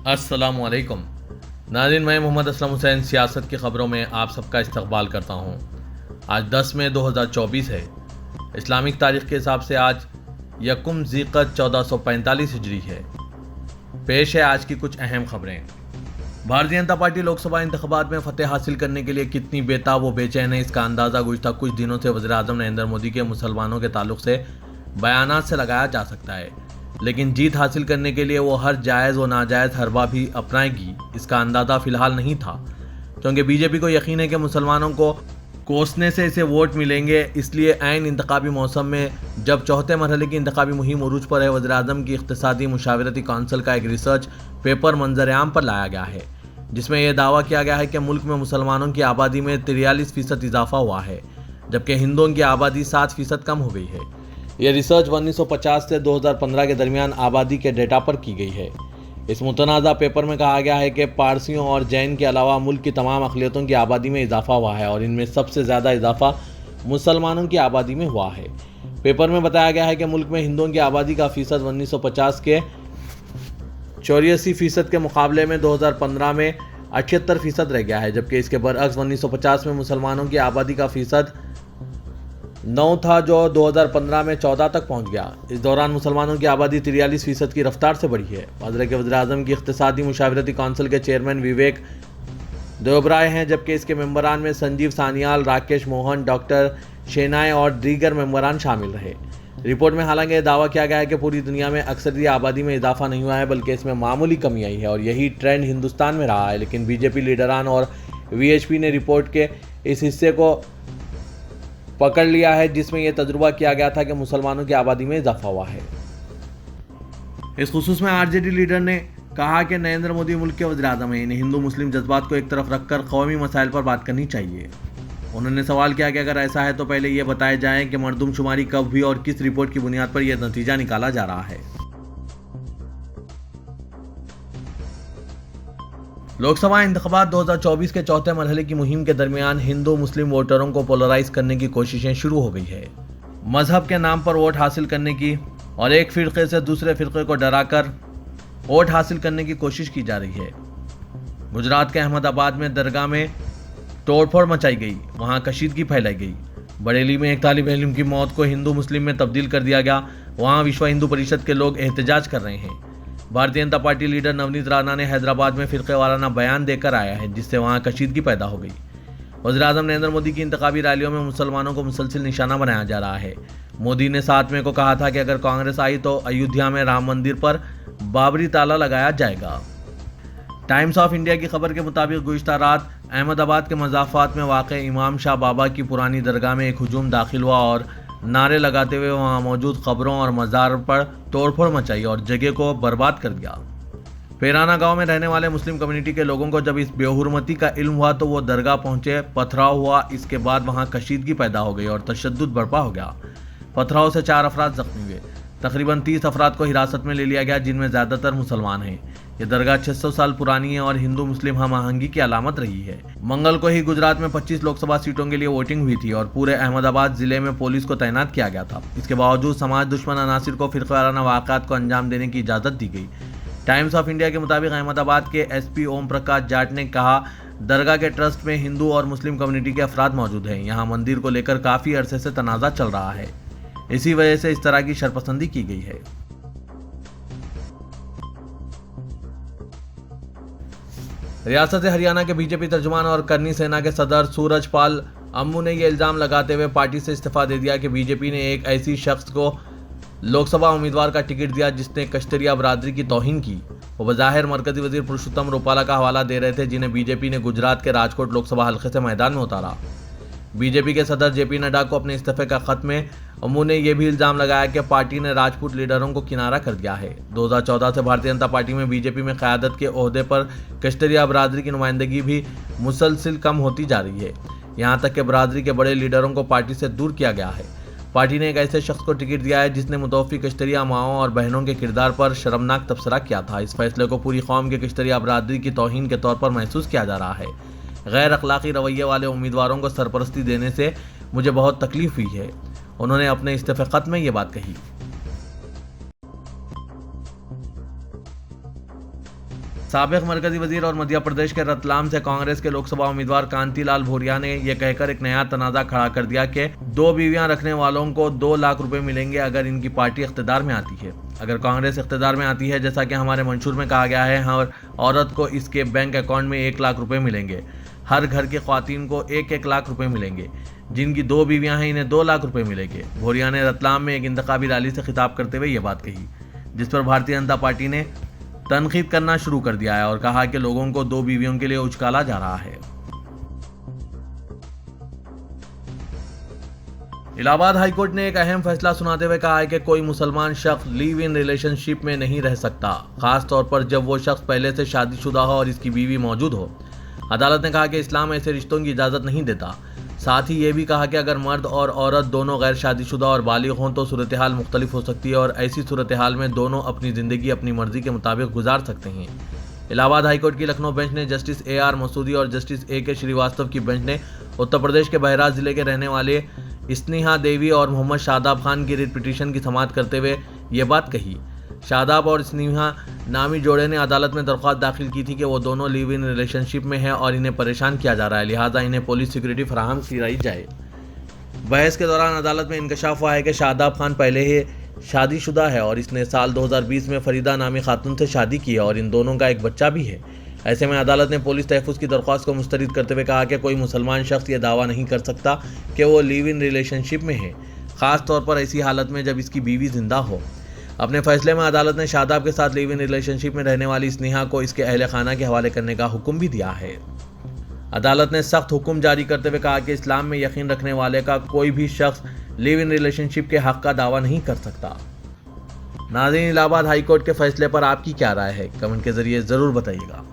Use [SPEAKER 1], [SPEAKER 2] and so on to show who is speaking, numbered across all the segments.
[SPEAKER 1] अस्सलामुअलैकुम नाज़रीन, मैं मोहम्मद असलम हुसैन सियासत की ख़बरों में आप सबका इस्तकबाल करता हूँ। आज 10 मई 2024 है। इस्लामिक तारीख़ के हिसाब से आज यकुम ज़ीक़त 1445 हिजरी है। पेश है आज की कुछ अहम खबरें। भारतीय जनता पार्टी लोकसभा इंतखाबात में फतेह हासिल करने के लिए कितनी बेताब व बेचैन है, इसका अंदाज़ा गुज़िश्ता कुछ दिनों से वज़ीर-ए-आज़म नरेंद्र मोदी के मुसलमानों के ताल्लुक से बयानात से लगाया जा सकता है। लेकिन जीत हासिल करने के लिए वो हर जायज़ व नाजायज़ हरबा भी अपनाएगी, इसका अंदाज़ा फिलहाल नहीं था, क्योंकि बीजेपी को यकीन है कि मुसलमानों को कोसने से इसे वोट मिलेंगे। इसलिए ऐन इंतखाबी मौसम में जब चौथे मरहले की इंतखाबी मुहिम उरूज पर है, वज़ीर-ए-आज़म की इख्तिसादी मुशावरती कौंसिल का एक रिसर्च पेपर मंजर-ए-आम पर लाया गया है, जिसमें यह दावा किया गया है कि मुल्क में मुसलमानों की आबादी में 43% इजाफा हुआ है, जबकि हिंदुओं की आबादी 7% कम हो गई है। यह रिसर्च 1950 से 2015 के दरमियान आबादी के डेटा पर की गई है। इस मुतनाज़ा पेपर में कहा गया है कि पारसियों और जैन के अलावा मुल्क की तमाम अक़लियतों की आबादी में इजाफा हुआ है और इनमें सबसे ज़्यादा इजाफा मुसलमानों की आबादी में हुआ है। पेपर में बताया गया है कि मुल्क में हिंदुओं की आबादी का फ़ीसद 1950 के 84% के मुकाबले में 2015 में 78% रह गया है, जबकि इसके बरअक्स 1950 में मुसलमानों की आबादी का फ़ीसद 9 था, जो 2015 में 14 तक पहुंच गया। इस दौरान मुसलमानों की आबादी 43% की रफ्तार से बढ़ी है। वज़ीर के वज़ीर-ए-आज़म की इख्तिसादी मुशावरती कौंसिल के चेयरमैन विवेक देवब्राय हैं, जबकि इसके मेंबरान में संजीव सानियाल, राकेश मोहन, डॉक्टर शेनाय और दीगर मेंबरान शामिल रहे। रिपोर्ट में हालांकि दावा किया गया है कि पूरी दुनिया में अक्सरियत आबादी में इजाफा नहीं हुआ है, बल्कि इसमें मामूली कमी आई है और यही ट्रेंड हिंदुस्तान में रहा है। लेकिन बीजेपी लीडरान और वीएचपी ने रिपोर्ट के इस हिस्से को पकड़ लिया है, जिसमें यह तजुर्बा किया गया था कि मुसलमानों की आबादी में इजाफा हुआ है। इस खुसूस में आरजेडी लीडर ने कहा कि नरेंद्र मोदी मुल्क के वज़ीर-ए-आज़म हैं, इन्हें हिंदू मुस्लिम जज्बात को एक तरफ रखकर कौमी मसाइल पर बात करनी चाहिए। उन्होंने सवाल किया कि अगर ऐसा है तो पहले यह बताया जाए कि मरदमशुमारी कब हुई और किस रिपोर्ट की बुनियाद पर यह नतीजा निकाला जा रहा है। लोकसभा इंतखाबात 2024 के चौथे मरहले की मुहिम के दरमियान हिंदू मुस्लिम वोटरों को पोलराइज करने की कोशिशें शुरू हो गई है। मजहब के नाम पर वोट हासिल करने की और एक फ़िरक़े से दूसरे फ़िरक़े को डराकर वोट हासिल करने की कोशिश की जा रही है। गुजरात के अहमदाबाद में दरगाह में तोड़फोड़ मचाई गई, वहाँ कशीदगी फैलाई गई। बरेली में एक तालिब इल्म की मौत को हिंदू मुस्लिम में तब्दील कर दिया गया, वहाँ विश्व हिंदू परिषद के लोग एहतजाज कर रहे हैं। भारतीय जनता पार्टी लीडर नवनीत राणा ने हैदराबाद में फ़िरक़े वाराना बयान देकर आया है, जिससे वहाँ कशीदगी पैदा हो गई। वज़ीर-ए-आज़म नरेंद्र मोदी की इंतखाबी रैलियों में मुसलमानों को मुसलसल निशाना बनाया जा रहा है। मोदी ने 7 मई को कहा था कि अगर कांग्रेस आई तो अयोध्या में राम मंदिर पर बाबरी ताला लगाया जाएगा। टाइम्स ऑफ इंडिया की खबर के मुताबिक गुज़िश्ता रात अहमदाबाद के मज़ाफ़ात में वाक़े इमाम शाह बाबा की पुरानी दरगाह में एक हुजूम दाखिल हुआ और नारे लगाते हुए वहां मौजूद कब्रों और मज़ार पर तोड़फोड़ मचाई और जगह को बर्बाद कर दिया। पेराना गांव में रहने वाले मुस्लिम कम्युनिटी के लोगों को जब इस बेहुरमती का इल्म हुआ तो वो दरगाह पहुंचे, पथराव हुआ। इसके बाद वहां कशीदगी पैदा हो गई और तशद्दुद बर्पा हो गया। पथराव से 4 अफराद जख्मी हुए। तकरीबन 30 अफराद को हिरासत में ले लिया गया, जिनमें ज़्यादातर मुसलमान हैं। यह दरगाह 600 साल पुरानी है और हिंदू मुस्लिम हम आहंगी की अलामत रही है। मंगल को ही गुजरात में 25 लोकसभा सीटों के लिए वोटिंग हुई थी और पूरे अहमदाबाद जिले में पुलिस को तैनात किया गया था। इसके बावजूद समाज दुश्मन अनासिर को फ़िरक़े वाराना वाक़यात को अंजाम देने की इजाज़त दी गई। टाइम्स ऑफ इंडिया के मुताबिक अहमदाबाद के एसपी ओम प्रकाश जाट ने कहा, दरगाह के ट्रस्ट में हिंदू और मुस्लिम कम्युनिटी के अफराद मौजूद हैं। यहाँ मंदिर को लेकर काफ़ी अरसे से तनाज़ा चल रहा है, इसी वजह से इस तरह की शरपसंदी की गई है। रियासत हरियाणा के बीजेपी तर्जुमान और करनी सेना के सदर सूरजपाल अम्मू ने यह इल्ज़ाम लगाते हुए पार्टी से इस्तीफा दे दिया कि बीजेपी ने एक ऐसी शख्स को लोकसभा उम्मीदवार का टिकट दिया जिसने कश्तरिया बरादरी की तौहीन की। वो बज़ाहिर मरकजी वजीर पुरुषोत्तम रूपाला का हवाला दे रहे थे, जिन्हें बीजेपी ने गुजरात के राजकोट लोकसभा हल्के से मैदान में उतारा। बीजेपी के सदर जेपी नड्डा को अपने इस्तीफे का खत में अम्मू ने यह भी इल्ज़ाम लगाया कि पार्टी ने राजपूत लीडरों को किनारा कर दिया है। 2014 से भारतीय जनता पार्टी में बीजेपी में क़यादत के ओहदे पर कश्तरिया बरादरी की नुमाइंदगी भी मुसलसिल कम होती जा रही है, यहाँ तक कि बरादरी के बड़े लीडरों को पार्टी से दूर किया गया है। पार्टी ने एक ऐसे शख्स को टिकट दिया है जिसने मुतवफ़ी कश्तरिया माओं और बहनों के किरदार पर शर्मनाक तबसरा किया था। इस फैसले को पूरी कौम के कश्तरिया बरादरी की तौहीन के तौर पर महसूस किया जा रहा है। गैर अखलाकी रवैये वाले उम्मीदवारों को सरपरस्ती देने से मुझे बहुत तकलीफ हुई है। उन्होंने अपने इस्तीफे खत में ये बात कही। साबिक मरकजी वजीर और मध्य प्रदेश के रतलाम से कांग्रेस के लोकसभा उम्मीदवार कांतिलाल भूरिया ने यह कहकर एक नया तनाजा खड़ा कर दिया कि 2 बीवियां रखने वालों को 2 लाख रुपए मिलेंगे अगर इनकी पार्टी इख्तिदार में आती है। अगर कांग्रेस इख्तिदार में आती है, जैसा कि हमारे मंशूर में कहा गया है, हर औरत को इसके बैंक अकाउंट में 1 लाख रुपए मिलेंगे। हर घर की ख्वातीन को 1-1 लाख रुपए मिलेंगे। जिनकी 2 बीवियां हैं इन्हें 2 लाख रुपए मिलेंगे। भूरिया ने रतलाम में एक इंतखाबी रैली से खिताब करते हुए ये बात कही, जिस पर भारतीय जनता पार्टी ने तनकीद करना शुरू कर दिया है और कहा कि लोगों को 2 बीवियों के लिए उचकाला जा रहा है। इलाहाबाद हाईकोर्ट ने एक अहम फैसला सुनाते हुए कहा है कि कोई मुसलमान शख्स लिव इन रिलेशनशिप में नहीं रह सकता, खास तौर पर जब वो शख्स पहले से शादीशुदा हो और इसकी बीवी मौजूद हो। अदालत ने कहा कि इस्लाम ऐसे रिश्तों की इजाज़त नहीं देता। साथ ही ये भी कहा कि अगर मर्द और औरत दोनों गैर शादीशुदा और बालिग हों तो सूरत हाल मुख्तलिफ हो सकती है और ऐसी सूरत हाल में दोनों अपनी ज़िंदगी अपनी मर्जी के मुताबिक गुजार सकते हैं। इलाहाबाद हाईकोर्ट की लखनऊ बेंच ने जस्टिस AR मसूदी और जस्टिस AK श्रीवास्तव की बेंच ने उत्तर प्रदेश के बहराइच जिले के रहने वाले स्नेहा देवी और मोहम्मद शादाब खान की रिट पिटीशन की समाअत करते हुए ये बात कही। शादाब और स्नेहा नामी जोड़े ने अदालत में दरख्वास्त दाखिल की थी कि वो दोनों लिव इन रिलेशनशिप में हैं और इन्हें परेशान किया जा रहा है, लिहाजा इन्हें पुलिस सिक्योरिटी फराहम कराई जाए। बहस के दौरान अदालत में इंकशाफ हुआ है कि शादाब खान पहले ही शादीशुदा है और इसने साल 2020 में फरीदा नामी खातून से शादी की है और इन दोनों का एक बच्चा भी है। ऐसे में अदालत ने पुलिस तहफ़्फ़ुज़ की दरख्वास्त को मुस्तरद करते हुए कहा कि कोई मुसलमान शख्स ये दावा नहीं कर सकता कि वो लिव इन रिलेशनशिप में है, ख़ास तौर पर ऐसी हालत में जब इसकी बीवी जिंदा हो। अपने फैसले में अदालत ने शादाब के साथ लिव इन रिलेशनशिप में रहने वाली स्नेहा को इसके अहले खाना के हवाले करने का हुक्म भी दिया है। अदालत ने सख्त हुक्म जारी करते हुए कहा कि इस्लाम में यकीन रखने वाले का कोई भी शख्स लिव इन रिलेशनशिप के हक का दावा नहीं कर सकता। नाज़रीन, इलाहाबाद हाईकोर्ट के फैसले पर आपकी क्या राय है, कमेंट के जरिए ज़रूर बताइएगा।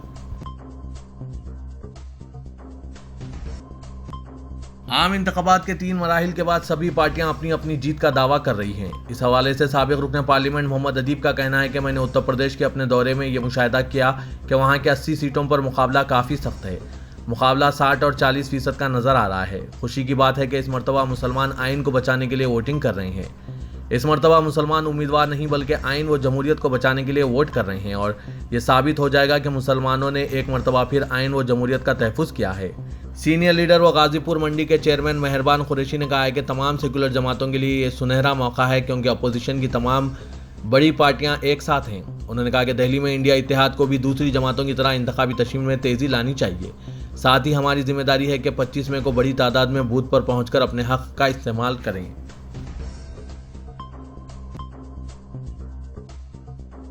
[SPEAKER 1] आम इंतखाबात के 3 मराहिल के बाद सभी पार्टियां अपनी अपनी जीत का दावा कर रही हैं। इस हवाले से साबिक रुकन पार्लियामेंट मोहम्मद अदीब का कहना है कि मैंने उत्तर प्रदेश के अपने दौरे में ये मुशाहिदा किया कि वहां के 80 सीटों पर मुकाबला काफ़ी सख्त है। मुकाबला 60 और 40% का नज़र आ रहा है। खुशी की बात है कि इस मरतबा मुसलमान आइन को बचाने के लिए वोटिंग कर रहे हैं। इस मरतबा मुसलमान उम्मीदवार नहीं बल्कि आइन व जमहूरियत को बचाने के लिए वोट कर रहे हैं और ये साबित हो जाएगा कि मुसलमानों ने एक मरतबा फिर आइन व जमहूरियत का तहफ़्फ़ुज़ किया है। सीनियर लीडर व गाजीपुर मंडी के चेयरमैन मेहरबान कुरैशी ने कहा है कि तमाम सेकुलर जमातों के लिए ये सुनहरा मौका है क्योंकि अपोजिशन की तमाम बड़ी पार्टियां एक साथ हैं। उन्होंने कहा कि दिल्ली में इंडिया इत्तेहाद को भी दूसरी जमातों की तरह इंतखाबी तशमीर में तेज़ी लानी चाहिए। साथ ही हमारी जिम्मेदारी है कि 25 मई को बड़ी तादाद में बूथ पर पहुंचकर अपने हक का इस्तेमाल करें।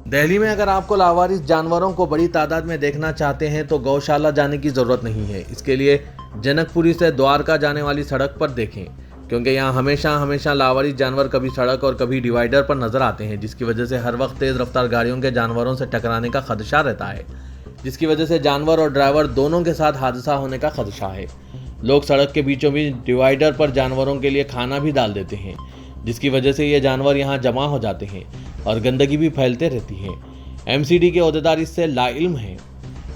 [SPEAKER 1] दिल्ली में अगर आपको लावारिस जानवरों को बड़ी तादाद में देखना चाहते हैं तो गौशाला जाने की ज़रूरत नहीं है। इसके लिए जनकपुरी से द्वारका जाने वाली सड़क पर देखें, क्योंकि यहाँ हमेशा लावारिस जानवर कभी सड़क और कभी डिवाइडर पर नज़र आते हैं, जिसकी वजह से हर वक्त तेज़ रफ्तार गाड़ियों के जानवरों से टकराने का खदशा रहता है, जिसकी वजह से जानवर और ड्राइवर दोनों के साथ हादसा होने का खदशा है। लोग सड़क के बीचों बीच डिवाइडर पर जानवरों के लिए खाना भी डाल देते हैं, जिसकी वजह से ये जानवर यहाँ जमा हो जाते हैं और गंदगी भी फैलते रहती है। MCD के ओहदेदार इससे लाइल्म हैं।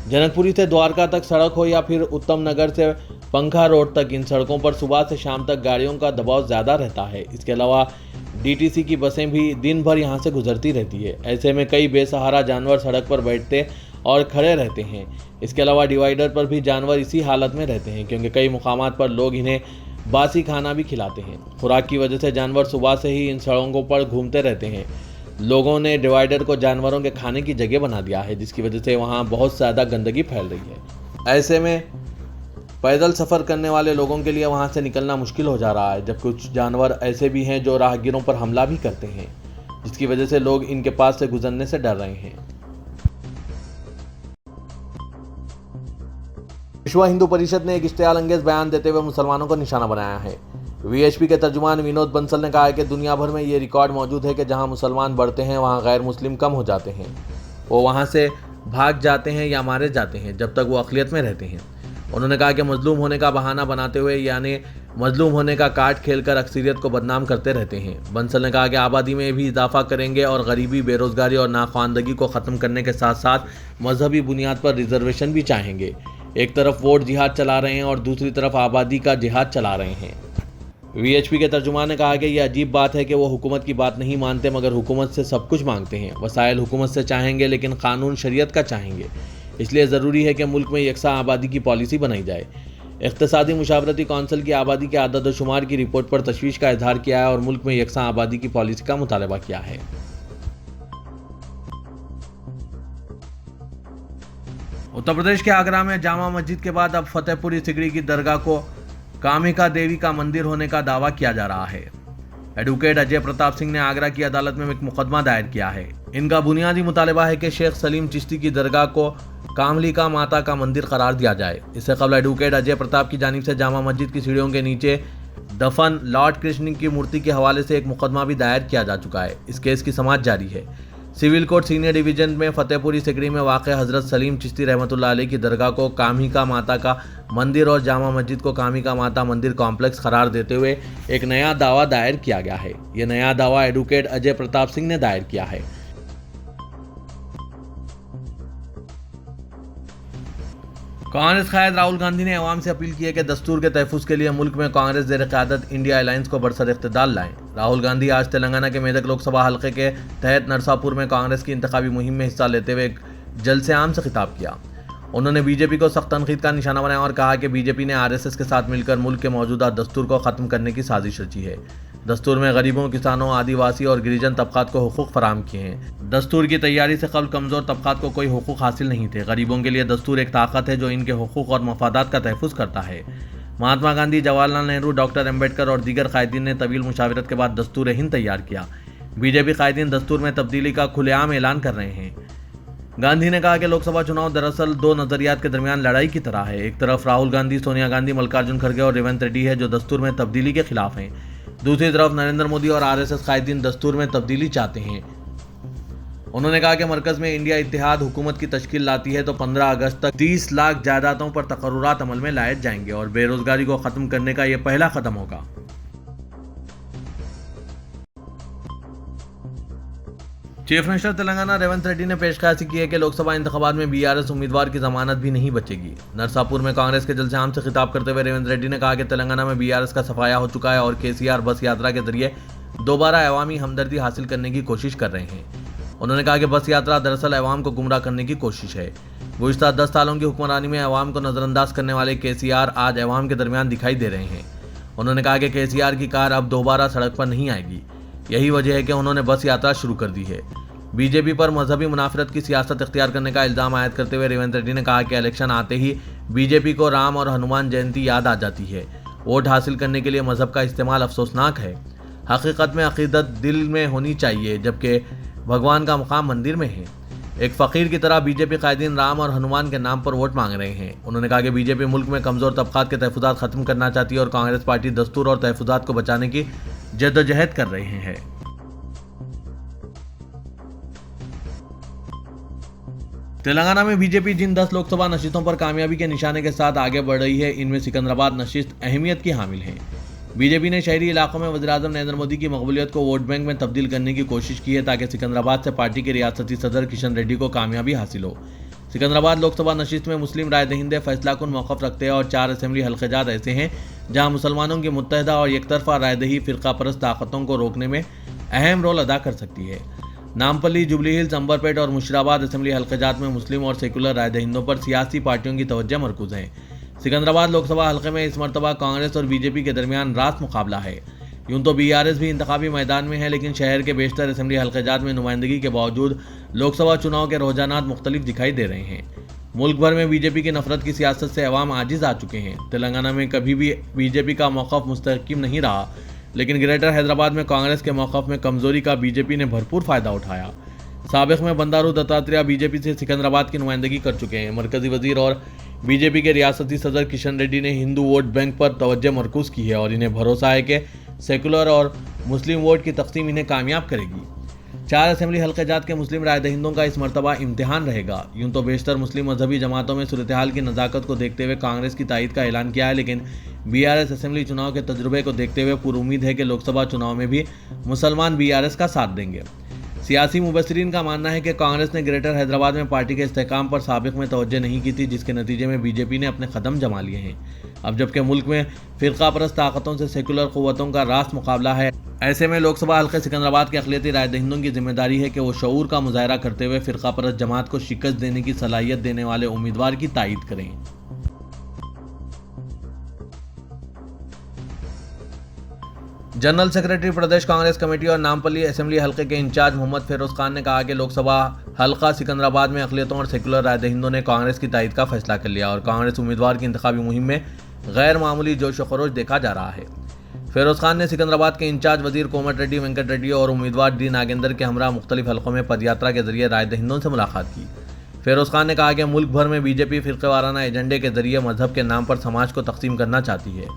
[SPEAKER 1] जनकपुरी से द्वारका तक सड़क हो या फिर उत्तम नगर से पंखा रोड तक, इन सड़कों पर सुबह से शाम तक गाड़ियों का दबाव ज़्यादा रहता है। इसके अलावा DTC की बसें भी दिन भर यहाँ से गुजरती रहती है। ऐसे में कई बेसहारा जानवर सड़क पर बैठते और खड़े रहते हैं। इसके अलावा डिवाइडर पर भी जानवर इसी हालत में रहते हैं, क्योंकि कई मुकामात पर लोग इन्हें बासी खाना भी खिलाते हैं। खुराक की वजह से जानवर सुबह से ही इन सड़कों पर घूमते रहते हैं। लोगों ने डिवाइडर को जानवरों के खाने की जगह बना दिया है, जिसकी वजह से वहाँ बहुत ज़्यादा गंदगी फैल रही है। ऐसे में पैदल सफ़र करने वाले लोगों के लिए वहाँ से निकलना मुश्किल हो जा रहा है, जब कुछ जानवर ऐसे भी हैं जो राहगीरों पर हमला भी करते हैं, जिसकी वजह से लोग इनके पास से गुजरने से डर रहे हैं। विश्व हिंदू परिषद ने एक इश्तियाल अंगेज बयान देते हुए मुसलमानों को निशाना बनाया है। VHP के तर्जुमान विनोद बंसल ने कहा है कि दुनिया भर में ये रिकॉर्ड मौजूद है कि जहां मुसलमान बढ़ते हैं वहां गैर मुस्लिम कम हो जाते हैं। वो वहां से भाग जाते हैं या मारे जाते हैं जब तक वो अक़लियत में रहते हैं। उन्होंने कहा कि मजलूम होने का बहाना बनाते हुए यानी मजलूम होने का कार्ड खेलकर अक्सरियत को बदनाम करते रहते हैं। बंसल ने कहा कि आबादी में भी इजाफा करेंगे और गरीबी, बेरोजगारी और नाख्वानदगी को ख़त्म करने के साथ साथ मजहबी बुनियाद पर रिजर्वेशन भी चाहेंगे। एक तरफ वोट जिहाद चला रहे हैं और दूसरी तरफ आबादी का जिहाद चला रहे हैं। VHP के तर्जुमान ने कहा कि यह अजीब बात है कि वो हुकूमत की बात नहीं मानते मगर हुकूमत से सब कुछ मांगते हैं। वसाइल हुकूमत से चाहेंगे लेकिन कानून शरीयत का चाहेंगे। इसलिए ज़रूरी है कि मुल्क में यकसा आबादी की पॉलिसी बनाई जाए। इक़्तिसादी मुशावरती कौंसिल की आबादी के आदद व शुमार की रिपोर्ट पर तशवीश का इजहार किया है और मुल्क में यकसा आबादी की पॉलिसी का मुतालबा किया है। उत्तर प्रदेश के आगरा में जामा मस्जिद के बाद अब फतेहपुरी सिकरी की दरगाह को कामिका देवी का मंदिर होने का दावा किया जा रहा है। एडवोकेट अजय प्रताप सिंह ने आगरा की अदालत में एक मुकदमा दायर किया है। इनका बुनियादी मुतालबा है कि शेख सलीम चिश्ती की दरगाह को कामलिका माता का मंदिर करार दिया जाए। इससे कबल एडवोकेट अजय प्रताप की जानिब से जामा मस्जिद की सीढ़ियों के नीचे दफन लॉर्ड कृष्ण की मूर्ति के हवाले से एक मुकदमा भी दायर किया जा चुका है। इस केस की समाअत जारी है। सिविल कोर्ट सीनियर डिवीजन में फतेहपुरी सिकरी में वाक़ हज़रत सलीम चिश्ती रहमतुल्लाह अलैह की दरगाह को कामिका माता का मंदिर और जामा मस्जिद को कामिका माता मंदिर कॉम्प्लेक्स करार देते हुए एक नया दावा दायर किया गया है। यह नया दावा एडवोकेट अजय प्रताप सिंह ने दायर किया है। कांग्रेस कायद राहुल गांधी ने अवाम से अपील की है कि दस्तूर के तहफ़्फ़ुज़ के लिए मुल्क में कांग्रेस ज़ेर क़यादत इंडिया अलायंस को बरसर इक़्तिदार लाएं। राहुल गांधी आज तेलंगाना के मेदक लोकसभा हल्के के तहत नरसापुर में कांग्रेस की इंतखाबी मुहिम में हिस्सा लेते हुए एक जलसे आम से खिताब किया। उन्होंने बीजेपी को सख्त तनकीद का निशाना बनाया और कहा कि बीजेपी ने आरएसएस के साथ मिलकर मुल्क के मौजूदा दस्तूर को ख़त्म करने की साजिश रची है। दस्तूर में गरीबों, किसानों, आदिवासी और गिरिजन तबकात को हुकूक फराहम किए हैं। दस्तूर की तैयारी से कबल कमज़ोर तबकात को कोई हुकूक हासिल नहीं थे। गरीबों के लिए दस्तूर एक ताकत है जो इनके हुकूक और मफादात का तहफ़्फ़ुज़ करता है। महात्मा गांधी, जवाहरलाल नेहरू, डॉक्टर अम्बेडकर और दीगर कायदीन ने तवील मुशावरत के बाद दस्तूर हिंद तैयार किया। बीजेपी कायदीन दस्तूर में तब्दीली का खुलेआम ऐलान कर रहे हैं। गांधी ने कहा कि लोकसभा चुनाव दरअसल दो नजरियात के दरमियान लड़ाई की तरह है। एक तरफ राहुल गांधी, सोनिया गांधी, मल्लिकार्जुन खड़गे और रेवंत रेड्डी है जो दस्तूर में तब्दीली के खिलाफ हैं। दूसरी तरफ नरेंद्र मोदी और आरएसएस कायदीन दस्तूर में तब्दीली चाहते हैं। उन्होंने कहा कि मरकज में इंडिया इत्तेहाद हुकूमत की तश्कील लाती है तो 15 अगस्त तक 30 लाख जायदादों पर तकर्रुरात अमल में लाए जाएंगे और बेरोजगारी को खत्म करने का यह पहला कदम होगा। चीफ मिनिस्टर तेलंगाना रेवंत रेड्डी ने पेशकशी की है कि लोकसभा इंतखाबात में बीआरएस उम्मीदवार की जमानत भी नहीं बचेगी। नरसापुर में कांग्रेस के जलसे आम से खिताब करते हुए रेवंत रेड्डी ने कहा कि तेलंगाना में बीआरएस का सफाया हो चुका है और केसीआर बस यात्रा के जरिए दोबारा अवामी हमदर्दी हासिल करने की कोशिश कर रहे हैं। उन्होंने कहा कि बस यात्रा दरअसल अवाम को गुमराह करने की कोशिश है। गुज़िश्ता 10 सालों की हुक्मरानी में अवाम को नज़रअंदाज करने वाले केसीआर आज अवाम के दरमियान दिखाई दे रहे हैं। उन्होंने कहा कि केसीआर की कार अब दोबारा सड़क पर नहीं आएगी। यही वजह है कि उन्होंने बस यात्रा शुरू कर दी है। बीजेपी पर मजहबी मुनाफरत की सियासत इख्तियार करने का इल्ज़ाम आयद करते हुए रेवंत रेड्डी ने कहा कि इलेक्शन आते ही बीजेपी को राम और हनुमान जयंती याद आ जाती है। वोट हासिल करने के लिए मजहब का इस्तेमाल अफसोसनाक है। हकीकत में अकीदत दिल में होनी चाहिए जबकि भगवान का मुकाम मंदिर में है। एक फ़कीर की तरह बीजेपी कायदीन राम और हनुमान के नाम पर वोट मांग रहे हैं। उन्होंने कहा कि बीजेपी मुल्क में कमज़ोर तबकात के तहफ़्फ़ुज़ात ख़त्म करना चाहती है और कांग्रेस पार्टी दस्तूर और तहफ़्फ़ुज़ात को बचाने की जद्दोजहद कर रहे हैं। तेलंगाना में बीजेपी जिन 10 लोकसभा नशिस्तों पर कामयाबी के निशाने के साथ आगे बढ़ रही है, इनमें सिकंदराबाद नशिस्त अहमियत की हामिल है। बीजेपी ने शहरी इलाकों में वज़ीर-ए-आज़म नरेंद्र मोदी की मकबूलियत को वोट बैंक में तब्दील करने की कोशिश की है ताकि सिकंदराबाद से पार्टी के रियासती सदर किशन रेड्डी को कामयाबी हासिल हो। सिकंदराबाद लोकसभा नशिस्त में मुस्लिम राय दहिंदे फैसलाकुन मौक़िफ़ रखते हैं और 4 असेंबली हल्क़ेजात ऐसे हैं जहाँ मुसलमानों की मुत्तहिदा और एकतरफ़ा रायदही फ़िरक़ा परस्त ताकतों को रोकने में अहम रोल अदा कर सकती है। नामपल्ली, जुबली हिल्स, अंबरपेट और मुशीराबाद असेंबली हल्क़ेजात में मुस्लिम और सेकुलर राय दहिंदों पर सियासी पार्टियों की तवज्जो मरकूज़ है। सिकंदराबाद लोकसभा हल्के में इस मरतबा कांग्रेस और बीजेपी के दरमियान रास्त मुकाबला है। यूं तो बीआरएस भी इंतखाबी मैदान में है, लेकिन शहर के बेशतर असेंबली हल्क़ेजात में नुमाइंदगी के बावजूद लोकसभा चुनाव के रुझानात मुख्तलिफ दिखाई दे रहे हैं। मुल्क भर में बीजेपी की नफरत की सियासत से अवाम आजिज आ चुके हैं। तेलंगाना में कभी भी बीजेपी का मौक़िफ़ मुस्तहकम नहीं रहा, लेकिन ग्रेटर हैदराबाद में कांग्रेस के मौक़िफ़ में कमज़ोरी का बीजेपी ने भरपूर फ़ायदा उठाया। साबिक़ में बंदारू दत्तात्रेय बीजेपी से सिकंदराबाद की नुमाइंदगी कर चुके हैं। मरकज़ी वज़ीर और बीजेपी के रियासती सदर किशन रेड्डी ने हिंदू वोट बैंक पर तवज्जो मरकूज़ की है और इन्हें भरोसा है कि सेकुलर और मुस्लिम वोट की तकसीम इन्हें कामयाब करेगी। 4 असेंबली हल्क़ेजात के मुस्लिम राय दहिंदों का इस मरतबा इम्तिहान रहेगा। यूं तो बेशतर मुस्लिम मजहबी जमातों में सूरत हाल की नज़ाकत को देखते हुए कांग्रेस की तायद का ऐलान किया है, लेकिन बीआरएस असेंबली चुनाव के तजुर्बे को देखते हुए पूरी उम्मीद है कि लोकसभा चुनाव में भी मुसलमान बीआरएस का साथ देंगे। सियासी मुबस्सिरीन का मानना है कि कांग्रेस ने ग्रेटर हैदराबाद में पार्टी के इस्तेहकाम पर साबिक़ में तवज्जो नहीं की थी, जिसके नतीजे में बीजेपी ने अपने कदम जमा लिए हैं। अब जबकि मुल्क में फिरका परस्त ताकतों से सेकुलर क़ुव्वतों का रास्त मुकाबला है, ऐसे में लोकसभा हल्के सिकंदराबाद के अक़लियती राय दहिंदों की जिम्मेदारी है कि वो शऊर का मुजाहरा करते हुए फिरका परस्त जमात को शिकस्त देने की सलाहियत देने वाले उम्मीदवार की तायीद करें। जनरल सेक्रेटरी प्रदेश कांग्रेस कमेटी और नामपल्ली असेंबली हल्के के इंचार्ज मोहम्मद फिरोज खान ने कहा कि लोकसभा हल्का सिकंदराबाद में अक़लियतों और सेकुलर राय दहिंदों ने कांग्रेस की तायीद का फैसला कर लिया और कांग्रेस उम्मीदवार की इंतखाबी मुहिम में गैर मामूली जोश व खरोश देखा जा रहा है। फिरोज खान ने सिकंदराबाद के इंचार्ज वजीर कोमट रेड्डी वेंकट रेड्डी और उम्मीदवार डी नागेंद्र के हमरा मुख्तलिफ हल्कों में पदयात्रा के जरिए राय दहिंदों से मुलाकात की। फिरोज खान ने कहा कि मुल्क भर में बीजेपी फिरक़ेवाराना एजेंडे के जरिए मजहब के नाम पर समाज को तकसीम करना चाहती है।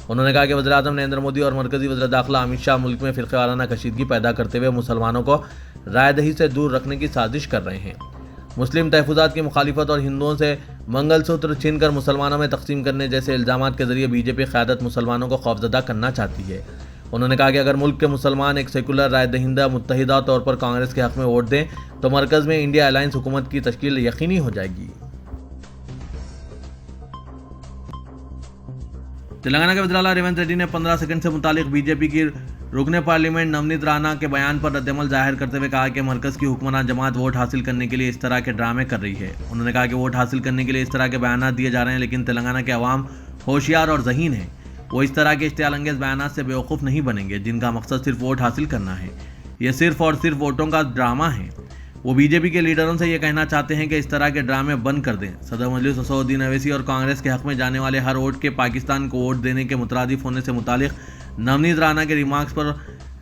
[SPEAKER 1] उन्होंने कहा कि वज़ीर-ए-आज़म नरेंद्र मोदी और मरकजी वज़ीर दाखिला अमित शाह मुल्क में फिरक़ेवाराना कशीदगी पैदा करते हुए मुसलमानों को रायदही से दूर रखने की साजिश कर रहे हैं। मुस्लिम तहफ़्फ़ुज़ात की मुखालिफत और हिंदुओं से मंगलसूत्र छीनकर मुसलमानों में तकसीम करने जैसे इल्ज़ामात के जरिए बीजेपी क़यादत मुसलमानों को खौफज़दा करना चाहती है। उन्होंने कहा कि अगर मुल्क के मुसलमान एक सेकुलर राय दहिंदा मुत्तहिदा तौर पर कांग्रेस के हक़ में वोट दें तो मरकज़ में इंडिया अलायंस हुकूमत की तश्कील यकीनी हो जाएगी। तेलंगाना के वज़ीर आला रेवंत रेड्डी ने 15 सेकंड से मुतालिक बीजेपी की रुकने पार्लियामेंट नवनीत राणा के बयान पर रद्दअमल जाहिर करते हुए कहा कि मरकज़ की हुक्मरान जमात वोट हासिल करने के लिए इस तरह के ड्रामे कर रही है। उन्होंने कहा कि वोट हासिल करने के लिए इस तरह के बयान दिए जा रहे हैं, लेकिन तेलंगाना के अवाम होशियार और ज़हीन है। वो इस तरह के इश्तियालंगेज़ बयान से बेवकूफ़ नहीं बनेंगे जिनका मकसद सिर्फ वोट हासिल करना है। यह सिर्फ और सिर्फ वोटों का ड्रामा है। वो बीजेपी के लीडरों से ये कहना चाहते हैं कि इस तरह के ड्रामे बंद कर दें। सदर मजलिस असदुद्दीन ओवैसी और कांग्रेस के हक़ में जाने वाले हर वोट के पाकिस्तान को वोट देने के मुतरादिफ होने से मुतालिक नवनीत राणा के रिमार्क्स पर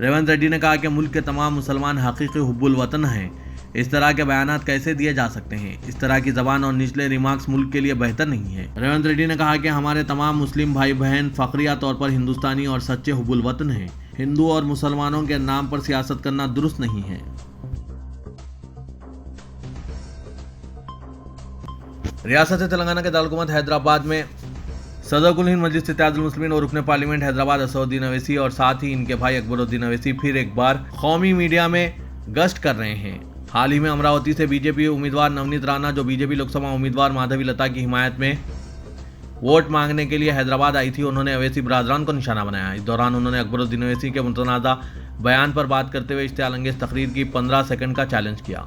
[SPEAKER 1] रेवंत रेड्डी ने कहा कि मुल्क के तमाम मुसलमान हकीकी हुब्बुल वतन हैं। इस तरह के बयानात कैसे दिए जा सकते हैं? इस तरह की ज़बान और निचले रिमार्क्स मुल्क के लिए बेहतर नहीं है। रेवंत रेड्डी ने कहा कि हमारे तमाम मुस्लिम भाई बहन फ़ख्रिया तौर पर हिंदुस्तानी और सच्चे हुब्बुल वतन हैं। हिंदू और मुसलमानों के नाम पर सियासत करना दुरुस्त नहीं है। रियासत तेलंगाना के दारुल हैदराबाद में सदर कुल हिंद मजलिस इत्तेहादुल मुस्लिमीन और रुकने पार्लियामेंट हैदराबाद असदुद्दीन ओवैसी और साथ ही इनके भाई अकबरुद्दीन ओवैसी फिर एक बार कौमी मीडिया में गश्त कर रहे हैं। हाल ही में अमरावती से बीजेपी उम्मीदवार नवनीत राणा, जो बीजेपी लोकसभा उम्मीदवार माधवी लता की हिमायत में वोट मांगने के लिए हैदराबाद आई थी, उन्होंने ओवैसी बरादरान को निशाना बनाया। इस दौरान उन्होंने अकबरुद्दीन ओवैसी के मुतनाज़ा बयान पर बात करते हुए इश्तियालंगेज़ तकरीर की 15 सेकंड का चैलेंज किया।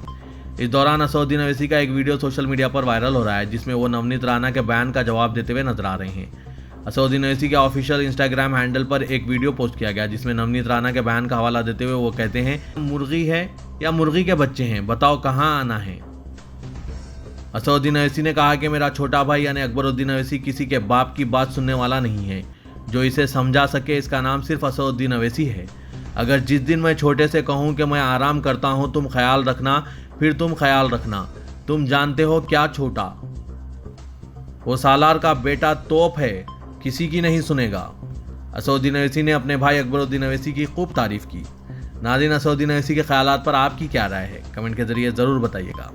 [SPEAKER 1] इस दौरान असदुद्दीन ओवैसी का एक वीडियो सोशल मीडिया पर वायरल हो रहा है जिसमें वो नवनीत राणा के बयान का जवाब देते हुए नजर आ रहे हैं। असदुद्दीन ओवैसी के ऑफिशियल इंस्टाग्राम हैंडल पर एक वीडियो पोस्ट किया गया जिसमें नवनीत राणा के बयान का हवाला देते हुए वो कहते हैं, मुर्गी है या मुर्गी के बच्चे हैं, बताओ कहाँ आना है। असदुद्दीन ओवैसी ने कहा कि मेरा छोटा भाई यानी अकबरुद्दीन ओवैसी किसी के बाप की बात सुनने वाला नहीं है। जो इसे समझा सके इसका नाम सिर्फ असदुद्दीन ओवैसी है। अगर जिस दिन मैं छोटे से कहूँ कि मैं आराम करता हूँ, तुम ख्याल रखना, फिर तुम ख्याल रखना, तुम जानते हो क्या छोटा, वो सालार का बेटा तोप है, किसी की नहीं सुनेगा। असदुद्दीन ओवैसी ने अपने भाई अकबरुद्दीन ओवैसी की खूब तारीफ की। नाज़रीन, असदुद्दीन ओवैसी के ख्यालात पर आपकी क्या राय है? कमेंट के जरिए ज़रूर बताइएगा।